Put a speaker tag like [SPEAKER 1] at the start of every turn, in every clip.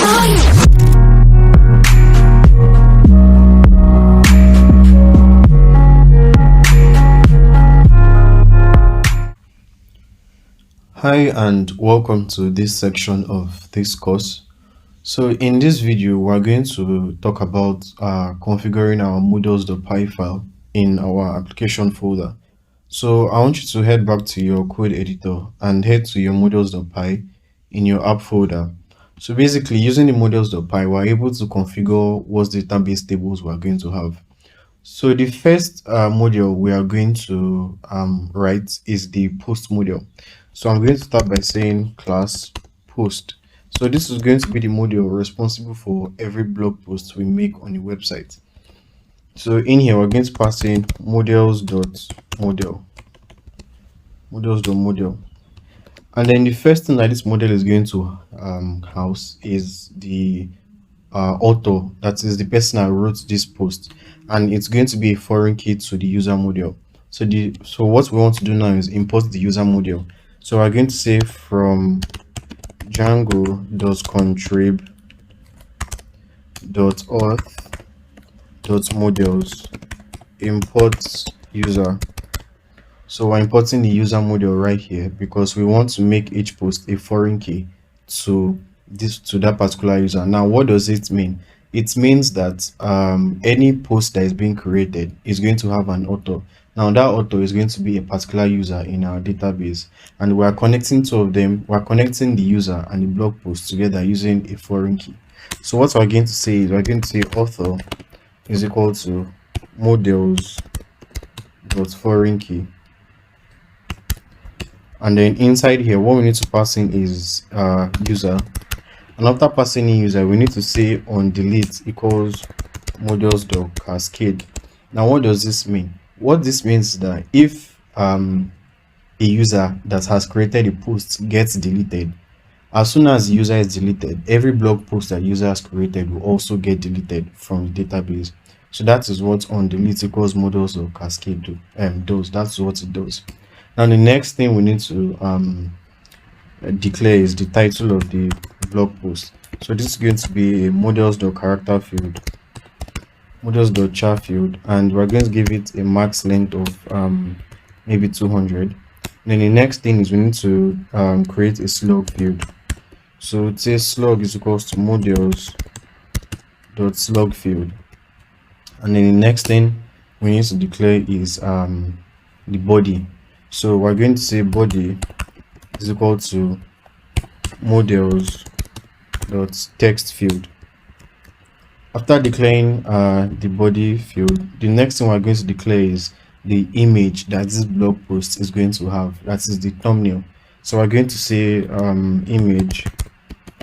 [SPEAKER 1] Hi and welcome to this section of this course. So in this video, we're going to talk about configuring our models.py file in our application folder. So I want you to head back to your code editor and head to your models.py in your app folder. So basically, using the models.py, we're able to configure what database tables we're going to have. So the first module we are going to write is the post module. So I'm going to start by saying class post. So this is going to be the module responsible for every blog post we make on the website. So in here, we're going to pass in models.model. And then the first thing that this model is going to house is the author, that is the person that wrote this post, and it's going to be a foreign key to the user module. So what we want to do now is import the user module. So we're going to say from django.contrib.auth.models import user. So we're importing the user module right here because we want to make each post a foreign key to that particular user. Now, what does it mean? It means that any post that is being created is going to have an author. Now, that author is going to be a particular user in our database, and we are connecting two of them. We're connecting the user and the blog post together using a foreign key. So what we're going to say is we're going to say author is equal to models.foreign key. And then inside here, what we need to pass in is user. And after passing in user, we need to say on delete equals models.cascade. Now, what does this mean? What this means is that if a user that has created a post gets deleted, as soon as the user is deleted, every blog post that user has created will also get deleted from the database. So that is what on delete equals models.cascade does. That's what it does. Now, the next thing we need to declare is the title of the blog post. So this is going to be a models.character field, models.char field, and we're going to give it a max length of maybe 200. And then the next thing is we need to create a slug field. So it says slug is equals to models.slug field. And then the next thing we need to declare is the body. So we're going to say body is equal to models.text field. After declaring the body field, the next thing we're going to declare is the image that this blog post is going to have, that is the thumbnail. So we're going to say image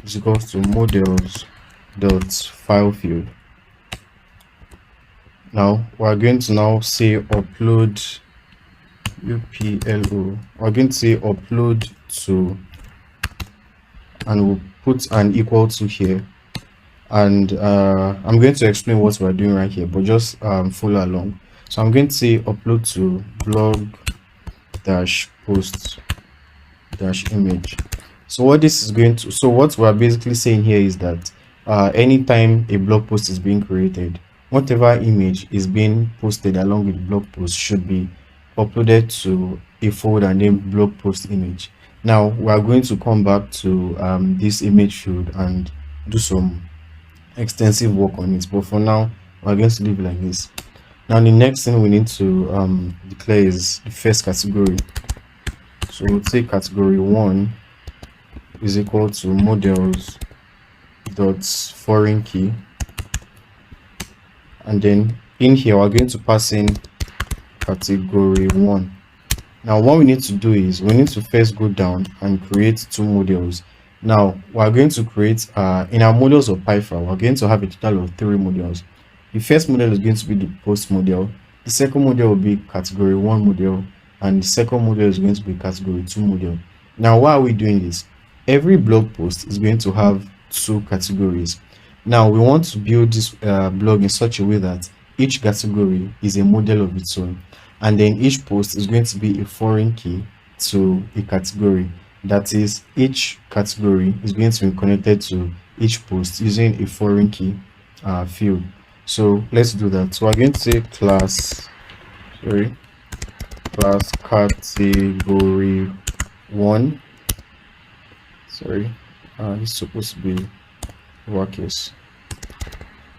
[SPEAKER 1] is equals to models.file field. Now we're going to now say upload uplo. We're going to say upload to, and we'll put an equal to here, and I'm going to explain what we're doing right here, but just follow along. So I'm going to say upload to blog dash post dash image. So what this is going to, so what we're basically saying here is that anytime a blog post is being created, whatever image is being posted along with the blog post should be uploaded to a folder named blog post image. Now we are going to come back to this image field and do some extensive work on it, but for now we're going to leave it like this. Now the next thing we need to declare is the first category. So we'll take category 1 is equal to models.foreign key, and then in here we're going to pass in category 1. Now what we need to do is we need to first go down and create two modules. Now we're going to create in our models.py file, we're going to have a total of 3 modules. The first module is going to be the post module, the second module will be category 1 module, and the second module is going to be category 2 module. Now why are we doing this? Every blog post is going to have 2 categories. Now we want to build this blog in such a way that each category is a model of its own, and then each post is going to be a foreign key to a category. That is, each category is going to be connected to each post using a foreign key field. So let's do that. So we're going to say class category 1. This is supposed to be lowercase.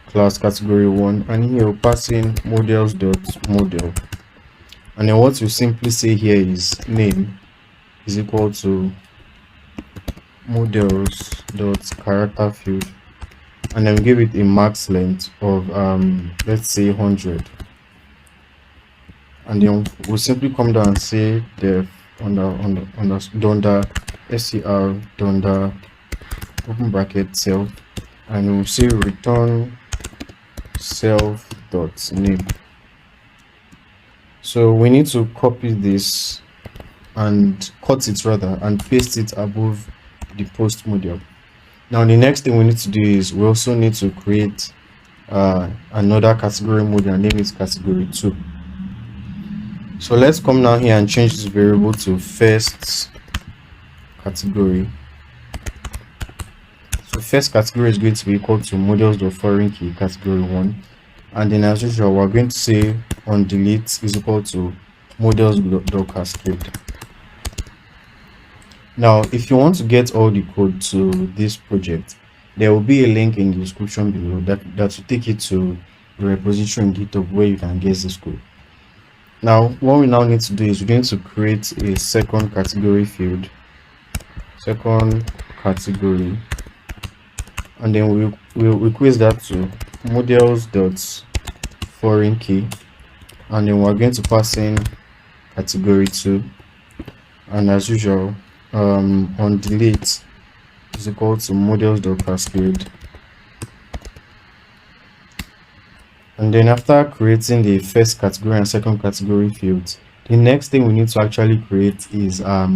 [SPEAKER 1] Class category 1, and here we'll pass in models.model, and then what we simply say here is name is equal to models.character field, and then give it a max length of let's say 100, and then we'll simply come down and say def under str open bracket self, and we'll say return self.name. So we need to copy this and cut it rather and paste it above the post model. Now the next thing we need to do is we also need to create another category model and name it category 2. So let's come down here and change this variable to first category. So first category is going to be equal to models.foreign key category 1, and then as usual we're going to say on delete is equal to models.cascade. Now if you want to get all the code to this project, there will be a link in the description below that will take you to the repository in GitHub where you can get this code. Now what we now need to do is we're going to create a second category field, second category, and then we'll request that to models.foreign key, and then we're going to pass in category 2, and as usual on delete is equal to models.cascade. And then after creating the first category and second category fields, the next thing we need to actually create is a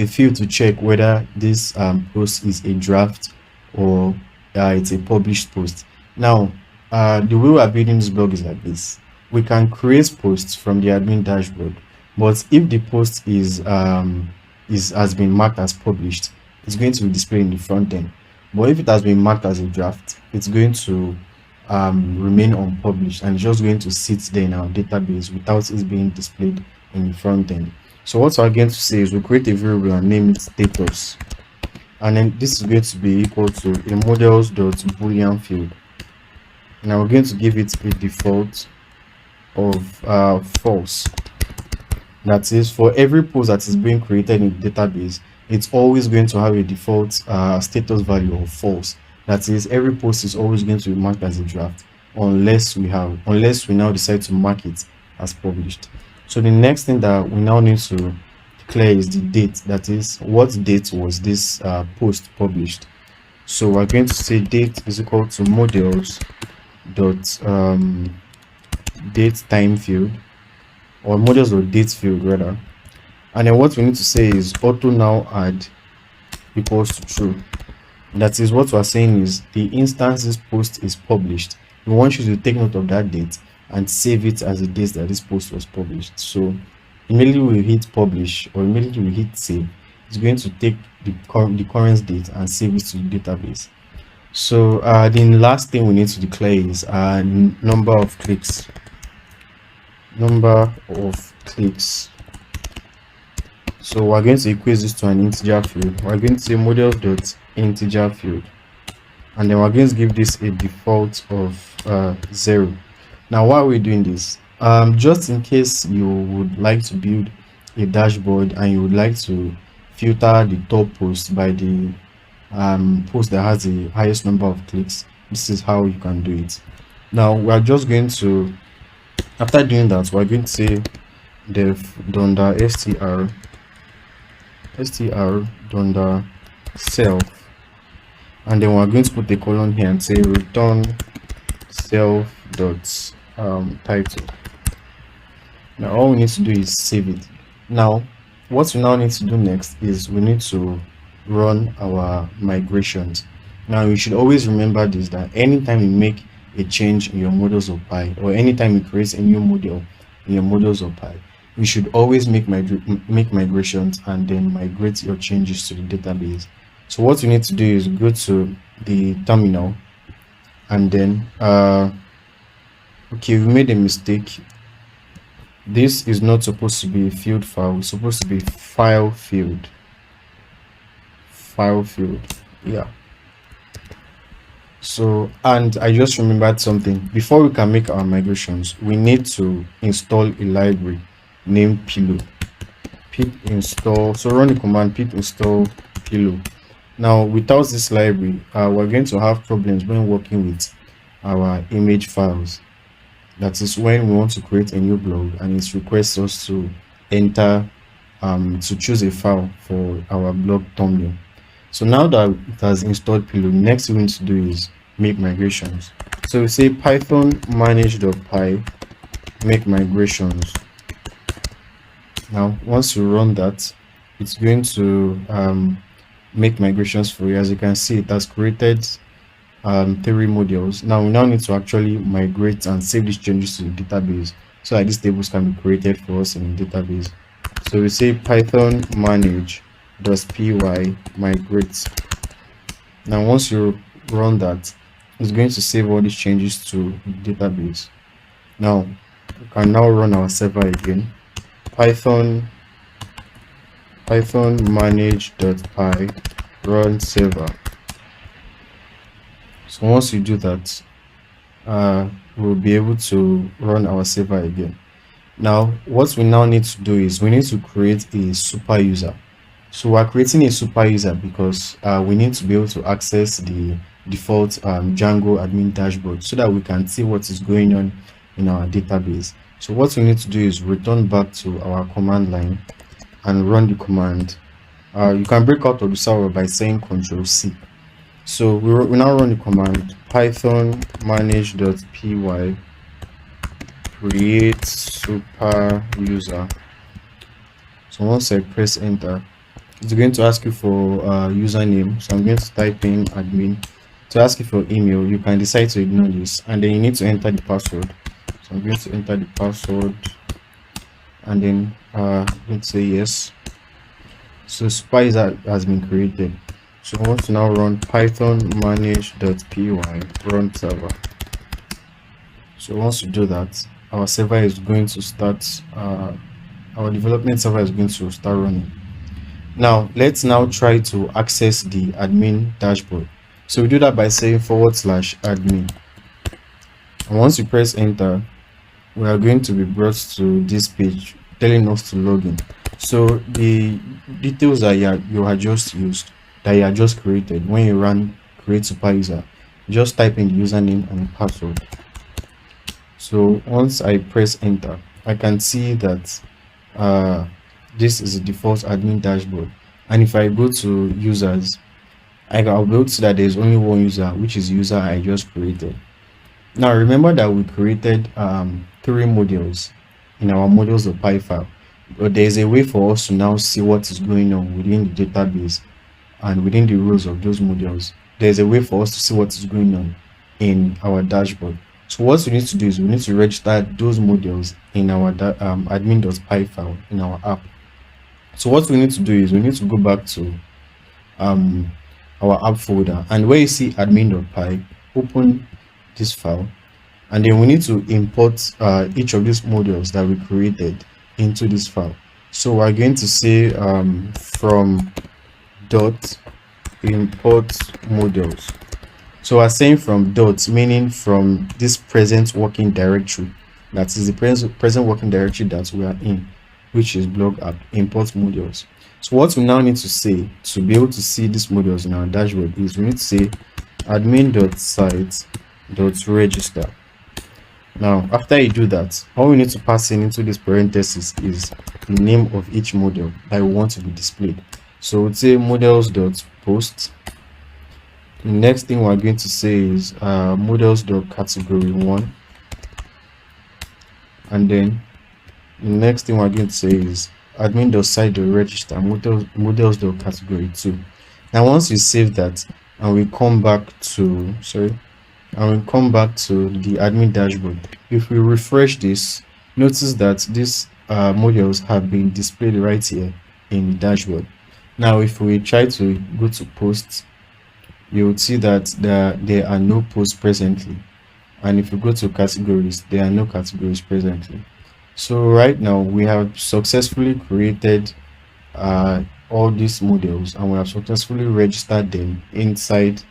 [SPEAKER 1] field to check whether this post is a draft or it's a published post. Now the way we are building this blog is like this. We can create posts from the admin dashboard, but if the post has been marked as published, it's going to be displayed in the front end. But if it has been marked as a draft, it's going to remain unpublished and it's just going to sit there in our database without it being displayed in the front end. So what we're going to say is we'll create a variable and name it status, and then this is going to be equal to a models.boolean field. Now we're going to give it a default of false. That is, for every post that is being created in the database, it's always going to have a default status value of false. That is, every post is always going to be marked as a draft unless we now decide to mark it as published. So the next thing that we now need to declare is the date. That is, what date was this post published. So we're going to say date is equal to models dot date time field, or models or date field rather, and then what we need to say is auto now add equals to true. That is, what we're saying is the instance this post is published, we want you to take note of that date and save it as the date that this post was published. So immediately we hit publish or immediately we hit save, it's going to take the current date and save it to the database. So the last thing we need to declare is number of clicks. So we're going to equate this to an integer field. We're going to say models.integer field, and then we're going to give this a default of 0. Now why are we doing this? Just in case you would like to build a dashboard and you would like to filter the top post by the post that has the highest number of clicks, this is how you can do it. Now we are just going to, after doing that, we're going to say def $str $self, and then we're going to put a colon here and say return self dot title. Now all we need to do is save it. Now what we now need to do next is we need to run our migrations. Now you should always remember this, that anytime you make a change in your models of Pi, or anytime you create a new model in your models of Pi, you should always make migrations and then migrate your changes to the database. So what you need to do is go to the terminal, and then okay, we made a mistake. This is not supposed to be a field file, it's supposed to be file field. Yeah. So, and I just remembered something. Before we can make our migrations, we need to install a library named pillow. Pip install, so run the command pip install pillow. Now without this library, we're going to have problems when working with our image files. That is when we want to create a new blog and it requests us to enter to choose a file for our blog thumbnail. So now that it has installed pillow, next thing we need to do is make migrations. So we say python manage.py make migrations. Now once you run that, it's going to make migrations for you. As you can see, it has created 3 modules. Now we need to actually migrate and save these changes to the database so that these tables can be created for us in the database. So we say python manage.py migrate. Now once you run that, it's going to save all these changes to the database. Now we can now run our server again. python manage.py run server. So once you do that, we'll be able to run our server again. Now what we now need to do is we need to create a super user. So we're creating a super user because we need to be able to access the default Django admin dashboard so that we can see what is going on in our database. So what we need to do is return back to our command line and run the command. You can break out of the server by saying Ctrl+C. So we now run the command python manage.py create super user. So once I press enter, it's going to ask you for username. So I'm going to type in admin. To ask you for email, you can decide to ignore this, and then you need to enter the password. So I'm going to enter the password, and then let's say yes. So super user has been created. So I want to now run python manage.py run server. So once you do that, our server is going to start, our development server is going to start running. Now let's now try to access the admin dashboard. So we do that by saying /admin, and once you press enter, we are going to be brought to this page telling us to log in. So the details that you had just used, that you had just created when you run create super user, just type in the username and password. So once I press enter, I can see that this is the default admin dashboard, and if I go to users, I'll be able to see that there's only one user, which is the user I just created. Now remember that we created 3 modules in our models.py file, but there's a way for us to now see what is going on within the database and within the rows of those modules. There's a way for us to see what is going on in our dashboard. So what we need to do is we need to register those modules in our admin.py file in our app. So what we need to do is we need to go back to our app folder, and where you see admin.py, open this file, and then we need to import each of these modules that we created into this file. So we're going to say from dot import modules. So we're saying from dot, meaning from this present working directory, that is the present working directory that we are in, which is blog app import modules. So what we now need to say to be able to see these modules in our dashboard is we need to say admin.site.register. Now after you do that, all we need to pass into this parenthesis is the name of each module that we want to be displayed. So we'll say models.post. The next thing we're going to say is models.category1, and then the next thing we're going to say is admin.site.register models.category2. Now once you save that and we come back to the admin dashboard, if we refresh this, notice that these modules have been displayed right here in the dashboard. Now if we try to go to post, you would see that there are no posts presently. And if you go to categories, there are no categories presently. So right now we have successfully created all these models, and we have successfully registered them inside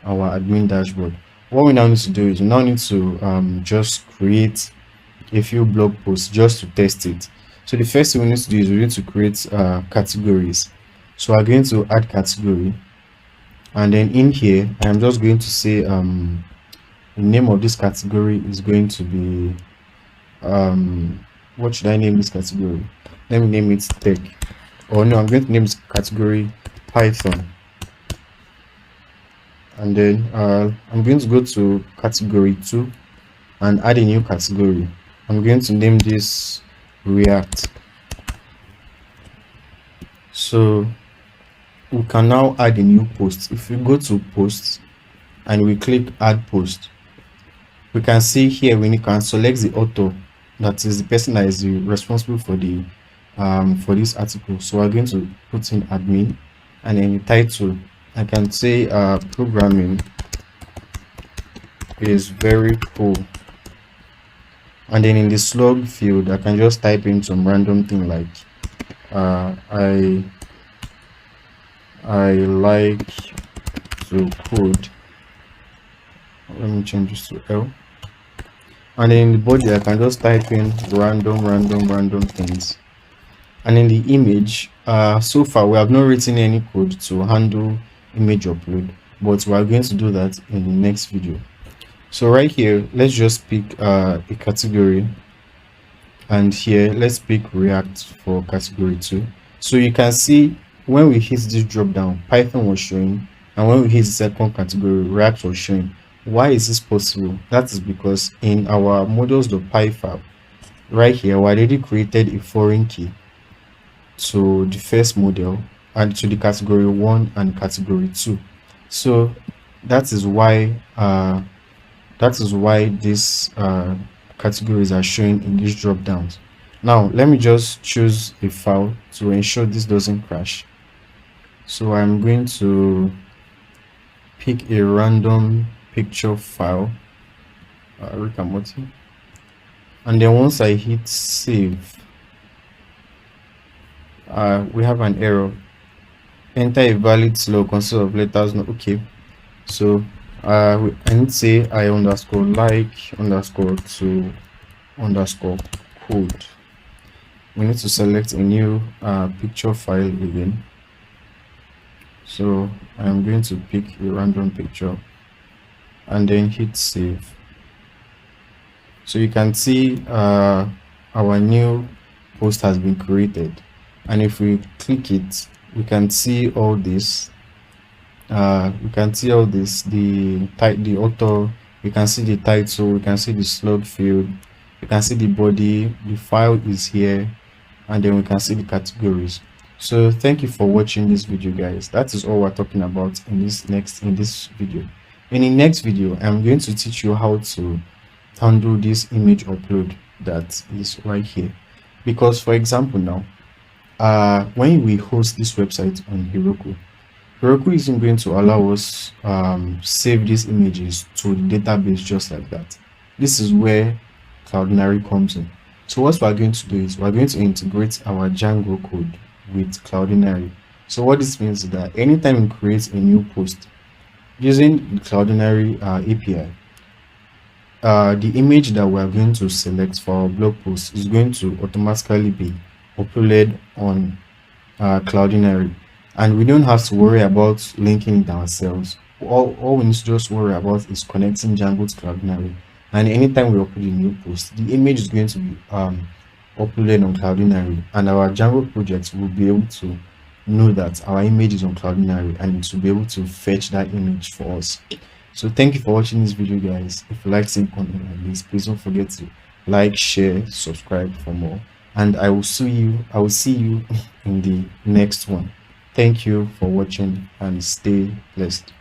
[SPEAKER 1] our admin dashboard. What we now need to do is we now need to just create a few blog posts just to test it. So the first thing we need to do is we need to create categories. So we're going to add category, and then in here I'm just going to say the name of this category is going to be what should I name this category? Let me name it tech. Or no, I'm going to name this category Python. And then I'm going to go to category 2 and add a new category. I'm going to name this React. So we can now add a new post. If we go to posts and we click add post, we can see here we can select the author, that is the person that is responsible for the for this article. So we're going to put in admin, and then the title I can say programming is very cool. And then in the slug field I can just type in some random thing like I like to code. Let me change this to L. And then in the body I can just type in random things. And in the image, so far we have not written any code to handle image upload, but we are going to do that in the next video. So right here, let's just pick a category, and here let's pick React for category 2. So you can see when we hit this drop down, Python was showing, and when we hit the second category, React was showing. Why is this possible? That is because in our models.py file right here, we already created a foreign key to the first model and to the category 1 and category 2. So that is why these categories are showing in these drop downs. Now let me just choose a file to ensure this doesn't crash. So I'm going to pick a random picture file, and then once I hit save, we have an error. Enter a valid slug consist of letters. No, okay. So I need to say I underscore like underscore to underscore code. We need to select a new picture file again. So I'm going to pick a random picture and then hit save. So you can see our new post has been created, and if we click it, we can see all this. We can see all this, the author, we can see the title, we can see the slug field, we can see the body, the file is here, and then we can see the categories. So thank you for watching this video, guys. That is all we're talking about in this video. In the next video, I'm going to teach you how to handle this image upload that is right here. Because for example now, when we host this website on Heroku isn't going to allow us save these images to the database just like that. This is where Cloudinary comes in. So what we're going to do is we're going to integrate our Django code with Cloudinary. So what this means is that anytime we create a new post using the Cloudinary API, the image that we're going to select for our blog post is going to automatically be uploaded on Cloudinary, and we don't have to worry about linking it ourselves. All we need to just worry about is connecting Django to Cloudinary, and anytime we upload a new post, the image is going to be uploaded on Cloudinary, and our Django project will be able to know that our image is on Cloudinary, and it will be able to fetch that image for us. So thank you for watching this video, guys. If you like seeing content like this, please don't forget to like, share, subscribe for more, and I will see you in the next one. Thank you for watching and stay blessed.